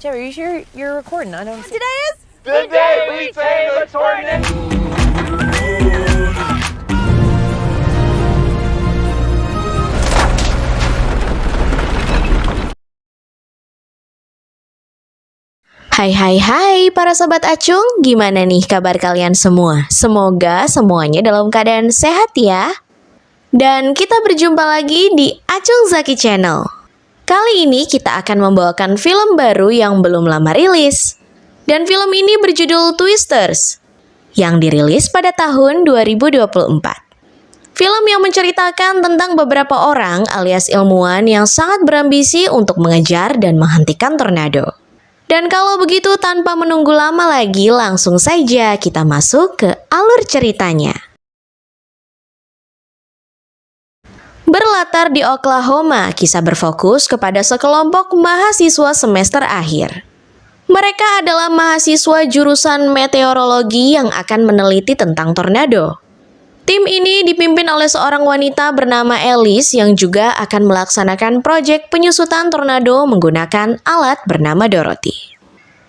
Joe, are you sure you're recording? I don't see. Today is The day we tame the tornado. Hai para sobat Acung, gimana nih kabar kalian semua? Semoga semuanya dalam keadaan sehat ya. Dan kita berjumpa lagi di Acung Zaki Channel. Kali ini kita akan membawakan film baru yang belum lama rilis. Dan film ini berjudul Twisters, yang dirilis pada tahun 2024. Film yang menceritakan tentang beberapa orang alias ilmuwan yang sangat berambisi untuk mengejar dan menghentikan tornado. Dan kalau begitu tanpa menunggu lama lagi, langsung saja kita masuk ke alur ceritanya. Berlatar di Oklahoma, kisah berfokus kepada sekelompok mahasiswa semester akhir. Mereka adalah mahasiswa jurusan meteorologi yang akan meneliti tentang tornado. Tim ini dipimpin oleh seorang wanita bernama Alice yang juga akan melaksanakan proyek penyusutan tornado menggunakan alat bernama Dorothy.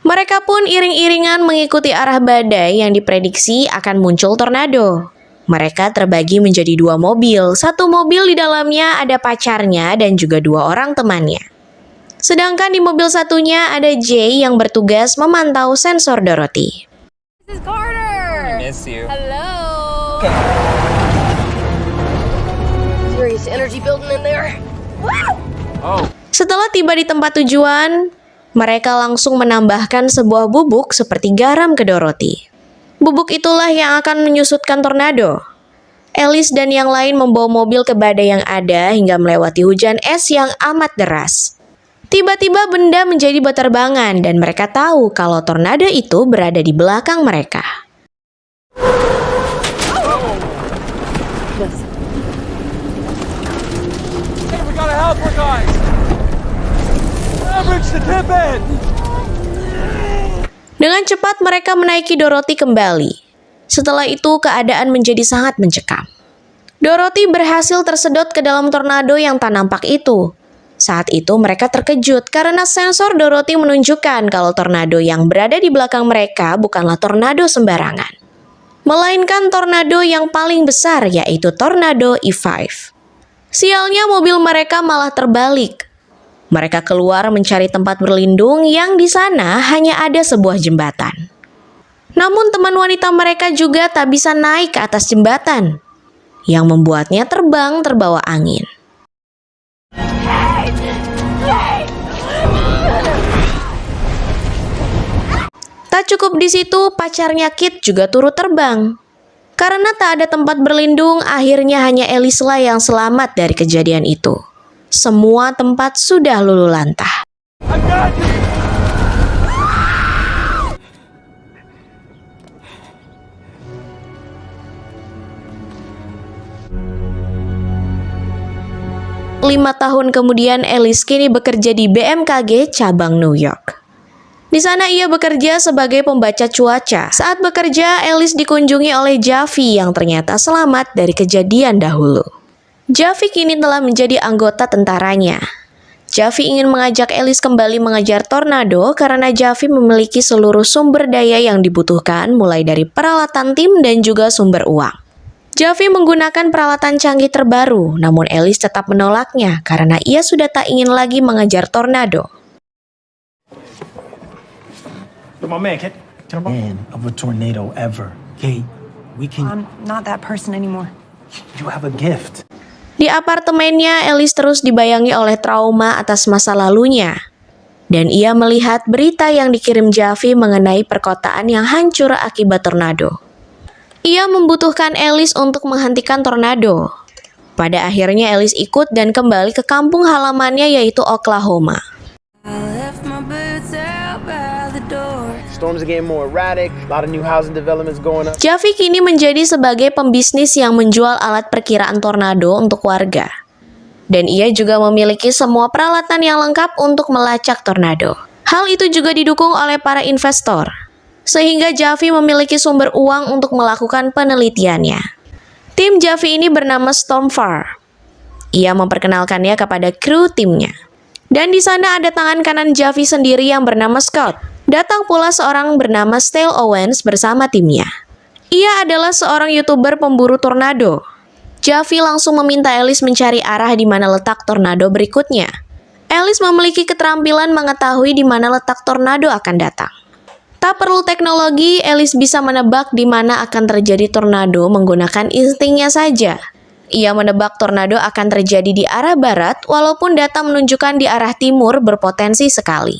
Mereka pun iring-iringan mengikuti arah badai yang diprediksi akan muncul tornado. Mereka terbagi menjadi dua mobil, satu mobil di dalamnya ada pacarnya dan juga dua orang temannya. Sedangkan di mobil satunya ada Jay yang bertugas memantau sensor Dorothy. This is Carter. Miss you. Hello. Serious energy building in there. Oh. Setelah tiba di tempat tujuan, mereka langsung menambahkan sebuah bubuk seperti garam ke Dorothy. Bubuk itulah yang akan menyusutkan tornado. Alice dan yang lain membawa mobil ke badai yang ada hingga melewati hujan es yang amat deras. Tiba-tiba benda menjadi berterbangan dan mereka tahu kalau tornado itu berada di belakang mereka. We gotta help her, guys. Average the tip end. Dengan cepat mereka menaiki Dorothy kembali. Setelah itu keadaan menjadi sangat mencekam. Dorothy berhasil tersedot ke dalam tornado yang tak nampak itu. Saat itu mereka terkejut karena sensor Dorothy menunjukkan kalau tornado yang berada di belakang mereka bukanlah tornado sembarangan, melainkan tornado yang paling besar, yaitu tornado E5. Sialnya mobil mereka malah terbalik. Mereka keluar mencari tempat berlindung yang di sana hanya ada sebuah jembatan. Namun teman wanita mereka juga tak bisa naik ke atas jembatan, yang membuatnya terbang terbawa angin. Tak cukup di situ, pacarnya Kit juga turut terbang. Karena tak ada tempat berlindung, akhirnya hanya Alice lah yang selamat dari kejadian itu. Semua tempat sudah luluh lantah. I got you. 5 tahun kemudian, Alice kini bekerja di BMKG cabang New York. Di sana ia bekerja sebagai pembaca cuaca. Saat bekerja, Alice dikunjungi oleh Javi yang ternyata selamat dari kejadian dahulu. Javi kini telah menjadi anggota tentaranya. Javi ingin mengajak Alice kembali mengejar tornado karena Javi memiliki seluruh sumber daya yang dibutuhkan, mulai dari peralatan tim dan juga sumber uang. Javi menggunakan peralatan canggih terbaru, namun Alice tetap menolaknya karena ia sudah tak ingin lagi mengejar tornado. My man, can man of a tornado ever. Okay, we can. I'm not that person anymore. You have a gift. Di apartemennya, Alice terus dibayangi oleh trauma atas masa lalunya. Dan ia melihat berita yang dikirim Javi mengenai perkotaan yang hancur akibat tornado. Ia membutuhkan Alice untuk menghentikan tornado. Pada akhirnya Alice ikut dan kembali ke kampung halamannya, yaitu Oklahoma. Storms are getting more erratic, a lot of new housing developments going up. Javi kini menjadi sebagai pembisnis yang menjual alat perkiraan tornado untuk warga. Dan ia juga memiliki semua peralatan yang lengkap untuk melacak tornado. Hal itu juga didukung oleh para investor, sehingga Javi memiliki sumber uang untuk melakukan penelitiannya. Tim Javi ini bernama Stormfar. Ia memperkenalkannya kepada kru timnya. Dan di sana ada tangan kanan Javi sendiri yang bernama Scott. Datang pula seorang bernama Stale Owens bersama timnya. Ia adalah seorang YouTuber pemburu tornado. Javi langsung meminta Alice mencari arah di mana letak tornado berikutnya. Alice memiliki keterampilan mengetahui di mana letak tornado akan datang. Tak perlu teknologi, Alice bisa menebak di mana akan terjadi tornado menggunakan instingnya saja. Ia menebak tornado akan terjadi di arah barat, walaupun data menunjukkan di arah timur berpotensi sekali.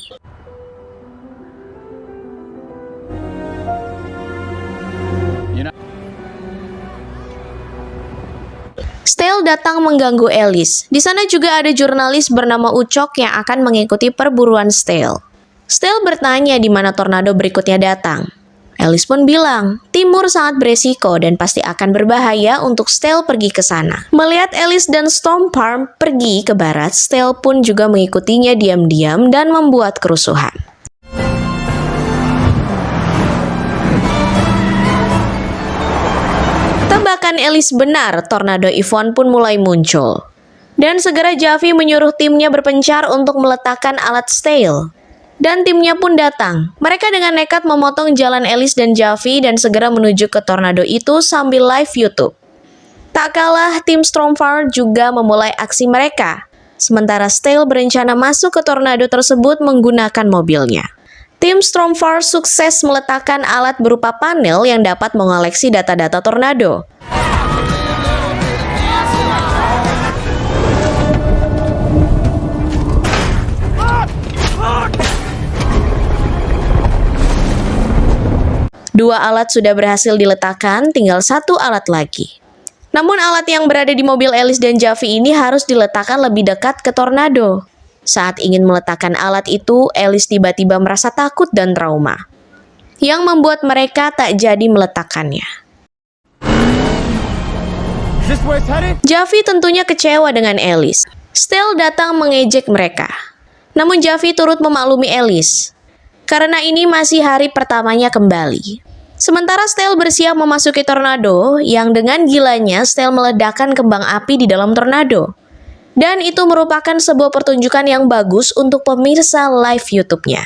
Stale datang mengganggu Alice. Di sana juga ada jurnalis bernama Ucok yang akan mengikuti perburuan Stale. Stale bertanya di mana tornado berikutnya datang. Alice pun bilang, timur sangat beresiko dan pasti akan berbahaya untuk Stale pergi ke sana. Melihat Alice dan Storm Farm pergi ke barat, Stale pun juga mengikutinya diam-diam dan membuat kerusuhan. Tebakan Alice benar, tornado Yvonne pun mulai muncul. Dan segera Javi menyuruh timnya berpencar untuk meletakkan alat Stale. Dan timnya pun datang. Mereka dengan nekat memotong jalan Alice dan Javi dan segera menuju ke tornado itu sambil live YouTube. Tak kalah, tim Stormfire juga memulai aksi mereka. Sementara Stale berencana masuk ke tornado tersebut menggunakan mobilnya. Tim Stormfire sukses meletakkan alat berupa panel yang dapat mengoleksi data-data tornado. Dua alat sudah berhasil diletakkan, tinggal satu alat lagi. Namun alat yang berada di mobil Alice dan Javi ini harus diletakkan lebih dekat ke tornado. Saat ingin meletakkan alat itu, Alice tiba-tiba merasa takut dan trauma, yang membuat mereka tak jadi meletakkannya. Javi tentunya kecewa dengan Alice. Stale datang mengejek mereka. Namun Javi turut memaklumi Alice, karena ini masih hari pertamanya kembali. Sementara Stale bersiap memasuki tornado, yang dengan gilanya Stale meledakkan kembang api di dalam tornado. Dan itu merupakan sebuah pertunjukan yang bagus untuk pemirsa live YouTube-nya.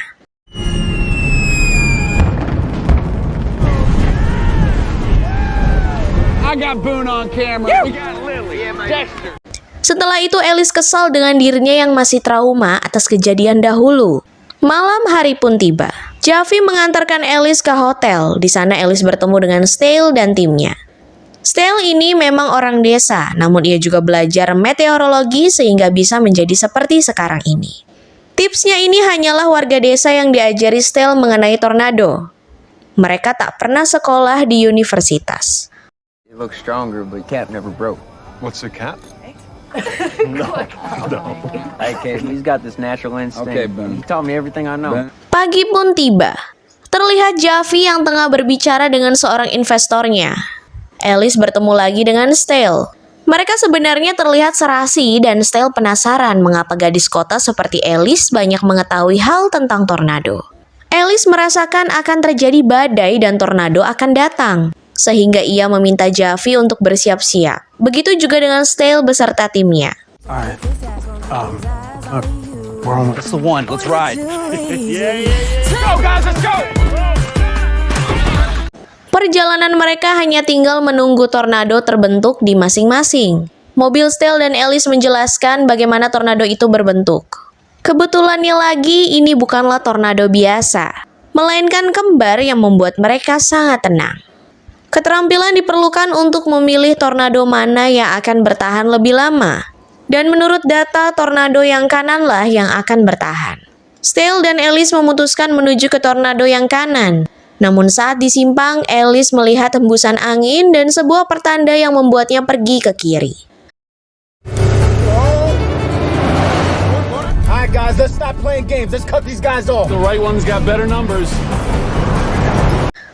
I got Boone on camera. We got Lily. Dexter. Setelah itu Alice kesal dengan dirinya yang masih trauma atas kejadian dahulu. Malam hari pun tiba. Javi mengantarkan Alice ke hotel. Di sana Alice bertemu dengan Stale dan timnya. Stale ini memang orang desa, namun ia juga belajar meteorologi sehingga bisa menjadi seperti sekarang ini. Tipsnya ini hanyalah warga desa yang diajari Stale mengenai tornado. Mereka tak pernah sekolah di universitas. It looks stronger, but cap never broke. What's the cap? No. Okay, he's got this natural instinct. Okay, Ben. He taught me everything I know. Pagi pun tiba. Terlihat Javi yang tengah berbicara dengan seorang investornya. Alice bertemu lagi dengan Stale. Mereka sebenarnya terlihat serasi dan Stale penasaran mengapa gadis kota seperti Alice banyak mengetahui hal tentang tornado. Alice merasakan akan terjadi badai dan tornado akan datang, sehingga ia meminta Javi untuk bersiap-siap. Begitu juga dengan Stale beserta timnya. Alright. We're on. That's the one. Let's ride. Yeah. Let's go, guys. Let's go. Perjalanan mereka hanya tinggal menunggu tornado terbentuk di masing-masing. Mobil Stale dan Alice menjelaskan bagaimana tornado itu berbentuk. Kebetulannya lagi, ini bukanlah tornado biasa, melainkan kembar yang membuat mereka sangat tenang. Keterampilan diperlukan untuk memilih tornado mana yang akan bertahan lebih lama. Dan menurut data, tornado yang kananlah yang akan bertahan. Stale dan Alice memutuskan menuju ke tornado yang kanan. Namun saat disimpang, Alice melihat hembusan angin dan sebuah pertanda yang membuatnya pergi ke kiri. Alright guys, let's stop playing games. Let's cut these guys off. The right one's got better numbers.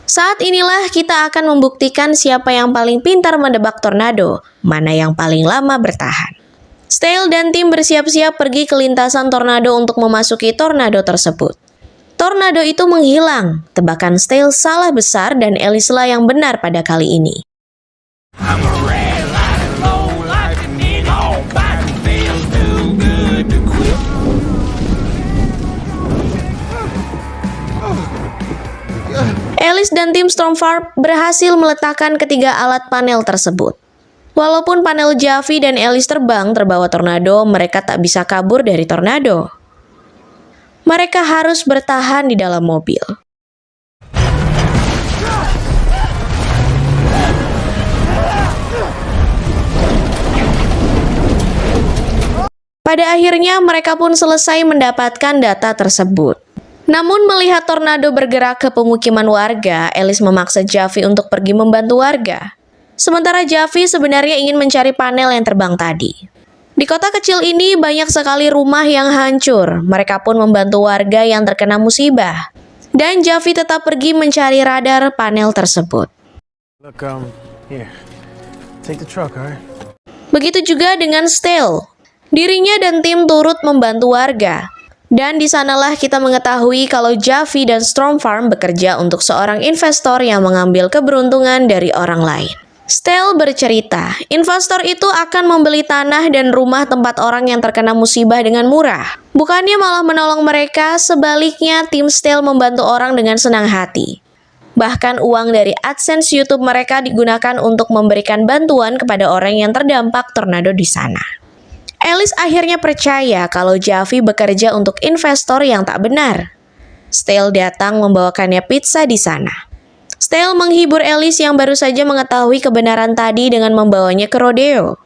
Saat inilah kita akan membuktikan siapa yang paling pintar mendebak tornado, mana yang paling lama bertahan. Stale dan tim bersiap-siap pergi ke lintasan tornado untuk memasuki tornado tersebut. Tornado itu menghilang. Tebakan Stale salah besar dan Alice lah yang benar pada kali ini. Alice dan tim Stormfarm berhasil meletakkan ketiga alat panel tersebut. Walaupun panel Javi dan Alice terbang terbawa tornado, mereka tak bisa kabur dari tornado. Mereka harus bertahan di dalam mobil. Pada akhirnya mereka pun selesai mendapatkan data tersebut. Namun melihat tornado bergerak ke pemukiman warga, Alice memaksa Javi untuk pergi membantu warga. Sementara Javi sebenarnya ingin mencari panel yang terbang tadi. Di kota kecil ini banyak sekali rumah yang hancur. Mereka pun membantu warga yang terkena musibah. Dan Javi tetap pergi mencari radar panel tersebut. Look, here. Take the truck, alright? Begitu juga dengan Stale. Dirinya dan tim turut membantu warga. Dan di sanalah kita mengetahui kalau Javi dan Stormfarm bekerja untuk seorang investor yang mengambil keberuntungan dari orang lain. Stale bercerita, investor itu akan membeli tanah dan rumah tempat orang yang terkena musibah dengan murah. Bukannya malah menolong mereka, sebaliknya tim Stale membantu orang dengan senang hati. Bahkan uang dari AdSense YouTube mereka digunakan untuk memberikan bantuan kepada orang yang terdampak tornado di sana. Alice akhirnya percaya kalau Javi bekerja untuk investor yang tak benar. Stale datang membawakannya pizza di sana. Stale menghibur Alice yang baru saja mengetahui kebenaran tadi dengan membawanya ke rodeo.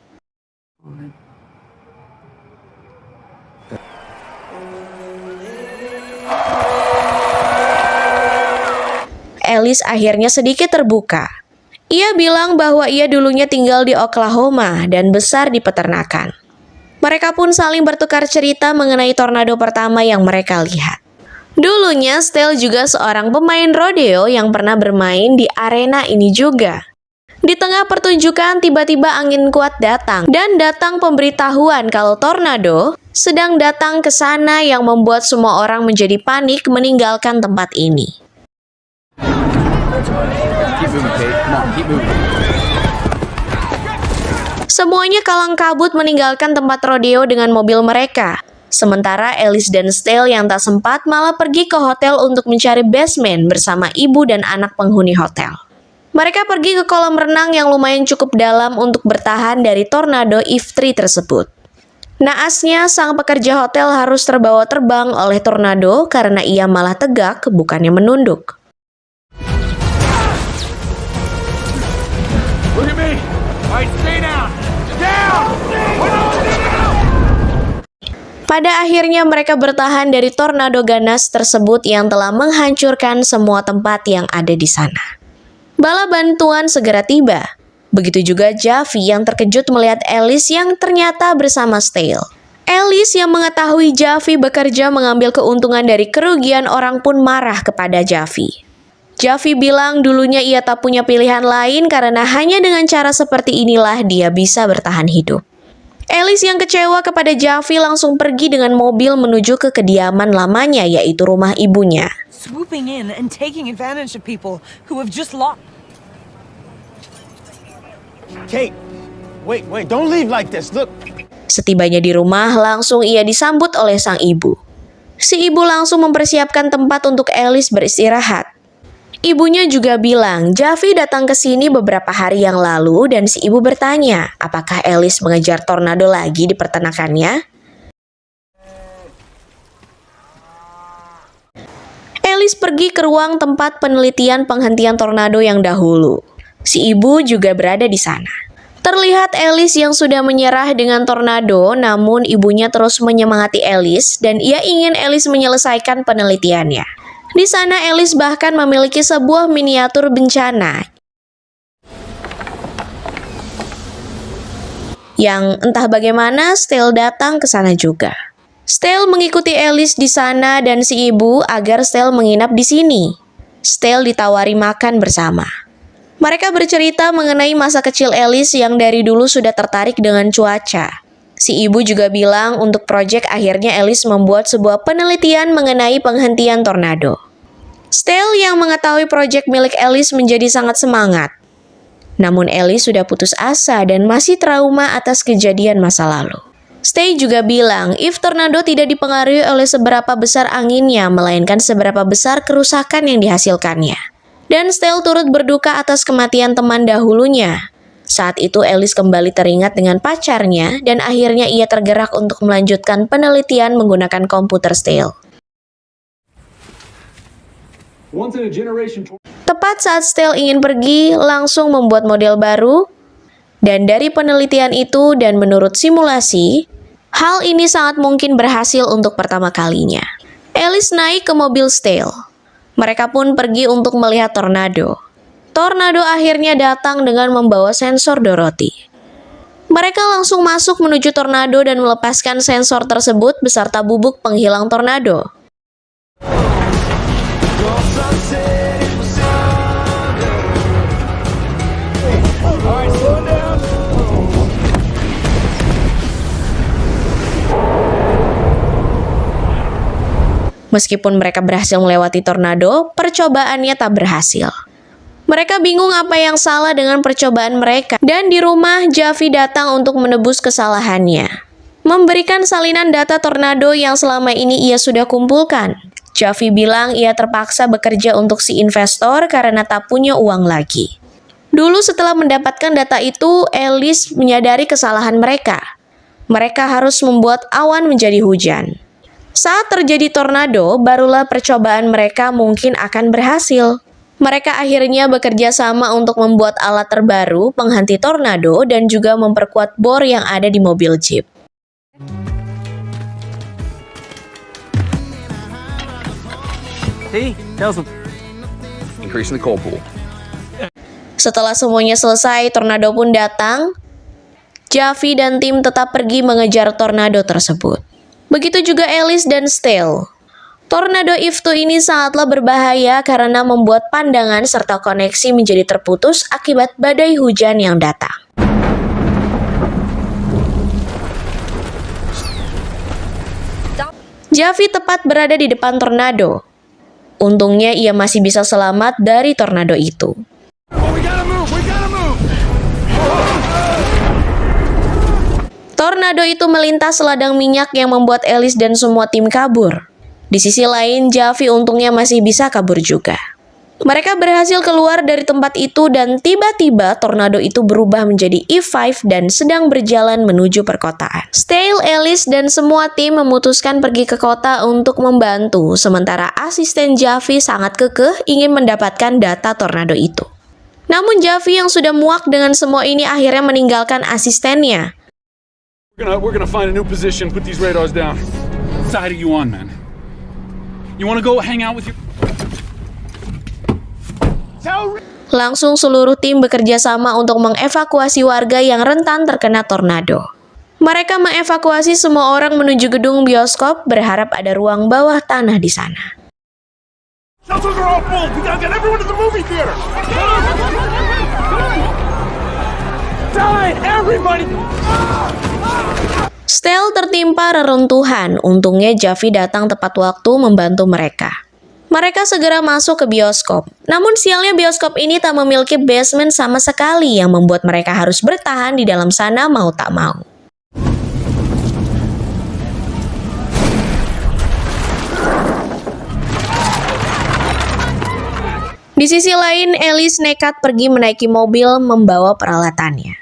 Alice akhirnya sedikit terbuka. Ia bilang bahwa ia dulunya tinggal di Oklahoma dan besar di peternakan. Mereka pun saling bertukar cerita mengenai tornado pertama yang mereka lihat. Dulunya, Stale juga seorang pemain rodeo yang pernah bermain di arena ini juga. Di tengah pertunjukan, tiba-tiba angin kuat datang dan datang pemberitahuan kalau tornado sedang datang ke sana yang membuat semua orang menjadi panik meninggalkan tempat ini. Semuanya kalang kabut meninggalkan tempat rodeo dengan mobil mereka. Sementara Alice dan Stale yang tak sempat malah pergi ke hotel untuk mencari basement bersama ibu dan anak penghuni hotel. Mereka pergi ke kolam renang yang lumayan cukup dalam untuk bertahan dari tornado Eve 3 tersebut. Naasnya, sang pekerja hotel harus terbawa terbang oleh tornado karena ia malah tegak bukannya menunduk. Look at me! Alright, stay down! Pada akhirnya mereka bertahan dari tornado ganas tersebut yang telah menghancurkan semua tempat yang ada di sana. Bala bantuan segera tiba. Begitu juga Javi yang terkejut melihat Alice yang ternyata bersama Stale. Alice yang mengetahui Javi bekerja mengambil keuntungan dari kerugian orang pun marah kepada Javi. Javi bilang dulunya ia tak punya pilihan lain karena hanya dengan cara seperti inilah dia bisa bertahan hidup. Alice yang kecewa kepada Javi langsung pergi dengan mobil menuju ke kediaman lamanya, yaitu rumah ibunya. Swooping in and taking advantage of people who have just lost. Kate, wait, don't leave like this. Look. Setibanya di rumah, langsung ia disambut oleh sang ibu. Si ibu langsung mempersiapkan tempat untuk Alice beristirahat. Ibunya juga bilang, Javi datang ke sini beberapa hari yang lalu dan si ibu bertanya, apakah Alice mengejar tornado lagi di peternakannya? Alice pergi ke ruang tempat penelitian penghentian tornado yang dahulu. Si ibu juga berada di sana. Terlihat Alice yang sudah menyerah dengan tornado, namun ibunya terus menyemangati Alice dan ia ingin Alice menyelesaikan penelitiannya. Di sana Alice bahkan memiliki sebuah miniatur bencana yang entah bagaimana Stale datang ke sana juga. Stale mengikuti Alice di sana dan si ibu agar Stale menginap di sini. Stale ditawari makan bersama. Mereka bercerita mengenai masa kecil Alice yang dari dulu sudah tertarik dengan cuaca. Si ibu juga bilang untuk proyek akhirnya Alice membuat sebuah penelitian mengenai penghentian tornado. Stale yang mengetahui proyek milik Alice menjadi sangat semangat. Namun Alice sudah putus asa dan masih trauma atas kejadian masa lalu. Stale juga bilang if tornado tidak dipengaruhi oleh seberapa besar anginnya, melainkan seberapa besar kerusakan yang dihasilkannya. Dan Stale turut berduka atas kematian teman dahulunya. Saat itu Alice kembali teringat dengan pacarnya dan akhirnya ia tergerak untuk melanjutkan penelitian menggunakan komputer Stale. Tepat saat Stale ingin pergi, langsung membuat model baru. Dan dari penelitian itu dan menurut simulasi, hal ini sangat mungkin berhasil untuk pertama kalinya. Alice naik ke mobil Stale. Mereka pun pergi untuk melihat tornado. Tornado akhirnya datang dengan membawa sensor Dorothy. Mereka langsung masuk menuju tornado dan melepaskan sensor tersebut beserta bubuk penghilang tornado. Meskipun mereka berhasil melewati tornado, percobaannya tak berhasil. Mereka bingung apa yang salah dengan percobaan mereka. Dan di rumah, Javi datang untuk menebus kesalahannya. Memberikan salinan data tornado yang selama ini ia sudah kumpulkan. Javi bilang ia terpaksa bekerja untuk si investor karena tak punya uang lagi. Dulu setelah mendapatkan data itu, Alice menyadari kesalahan mereka. Mereka harus membuat awan menjadi hujan. Saat terjadi tornado, barulah percobaan mereka mungkin akan berhasil. Mereka akhirnya bekerja sama untuk membuat alat terbaru penghenti tornado dan juga memperkuat bor yang ada di mobil Jeep. Increasing the cold pool. Setelah semuanya selesai, tornado pun datang. Javi dan tim tetap pergi mengejar tornado tersebut. Begitu juga Alice dan Stale. Tornado If2 ini sangatlah berbahaya karena membuat pandangan serta koneksi menjadi terputus akibat badai hujan yang datang. Javi tepat berada di depan tornado. Untungnya ia masih bisa selamat dari tornado itu. Tornado itu melintas ladang minyak yang membuat Alice dan semua tim kabur. Di sisi lain, Javi untungnya masih bisa kabur juga. Mereka berhasil keluar dari tempat itu dan tiba-tiba tornado itu berubah menjadi E5 dan sedang berjalan menuju perkotaan. Stale, Alice, dan semua tim memutuskan pergi ke kota untuk membantu, sementara asisten Javi sangat kekeh ingin mendapatkan data tornado itu. Namun Javi yang sudah muak dengan semua ini akhirnya meninggalkan asistennya. We're gonna find a new position, put these radars down. What side are you on, man? You wanna go hang out with your... Langsung seluruh tim bekerja sama untuk mengevakuasi warga yang rentan terkena tornado. Mereka mengevakuasi semua orang menuju gedung bioskop berharap ada ruang bawah tanah di sana. Stale tertimpa reruntuhan, untungnya Javi datang tepat waktu membantu mereka. Mereka segera masuk ke bioskop. Namun sialnya bioskop ini tak memiliki basement sama sekali yang membuat mereka harus bertahan di dalam sana mau tak mau. Di sisi lain, Alice nekat pergi menaiki mobil membawa peralatannya.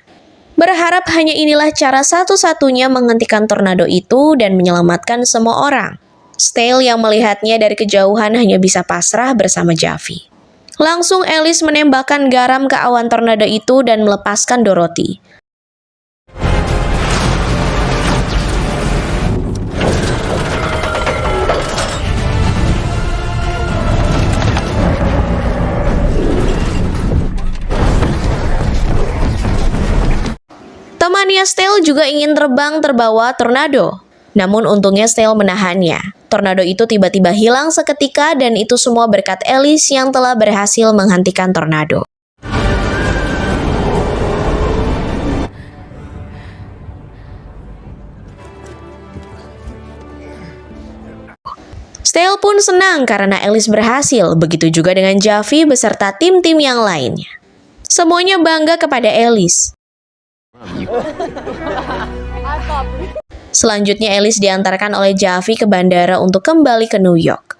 Berharap hanya inilah cara satu-satunya menghentikan tornado itu dan menyelamatkan semua orang. Stale yang melihatnya dari kejauhan hanya bisa pasrah bersama Javi. Langsung Alice menembakkan garam ke awan tornado itu dan melepaskan Dorothy. Temannya Stale juga ingin terbang terbawa tornado. Namun untungnya Stale menahannya. Tornado itu tiba-tiba hilang seketika dan itu semua berkat Alice yang telah berhasil menghentikan tornado. Stale pun senang karena Alice berhasil, begitu juga dengan Javi beserta tim-tim yang lainnya. Semuanya bangga kepada Alice. Selanjutnya Alice diantarkan oleh Javi ke bandara untuk kembali ke New York.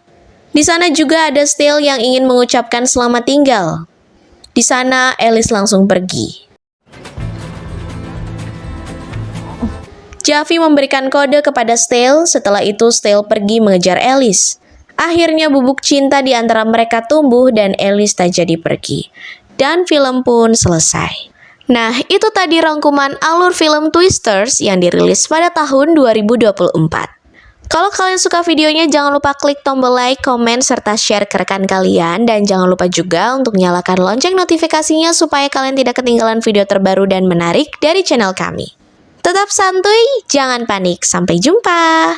Di sana juga ada Stale yang ingin mengucapkan selamat tinggal. Di sana Alice langsung pergi. Javi memberikan kode kepada Stale, setelah itu Stale pergi mengejar Alice. Akhirnya bubuk cinta di antara mereka tumbuh dan Alice tak jadi pergi. Dan film pun selesai. Nah, itu tadi rangkuman alur film Twisters yang dirilis pada tahun 2024. Kalau kalian suka videonya, jangan lupa klik tombol like, komen, serta share ke rekan kalian. Dan jangan lupa juga untuk nyalakan lonceng notifikasinya supaya kalian tidak ketinggalan video terbaru dan menarik dari channel kami. Tetap santuy, jangan panik. Sampai jumpa!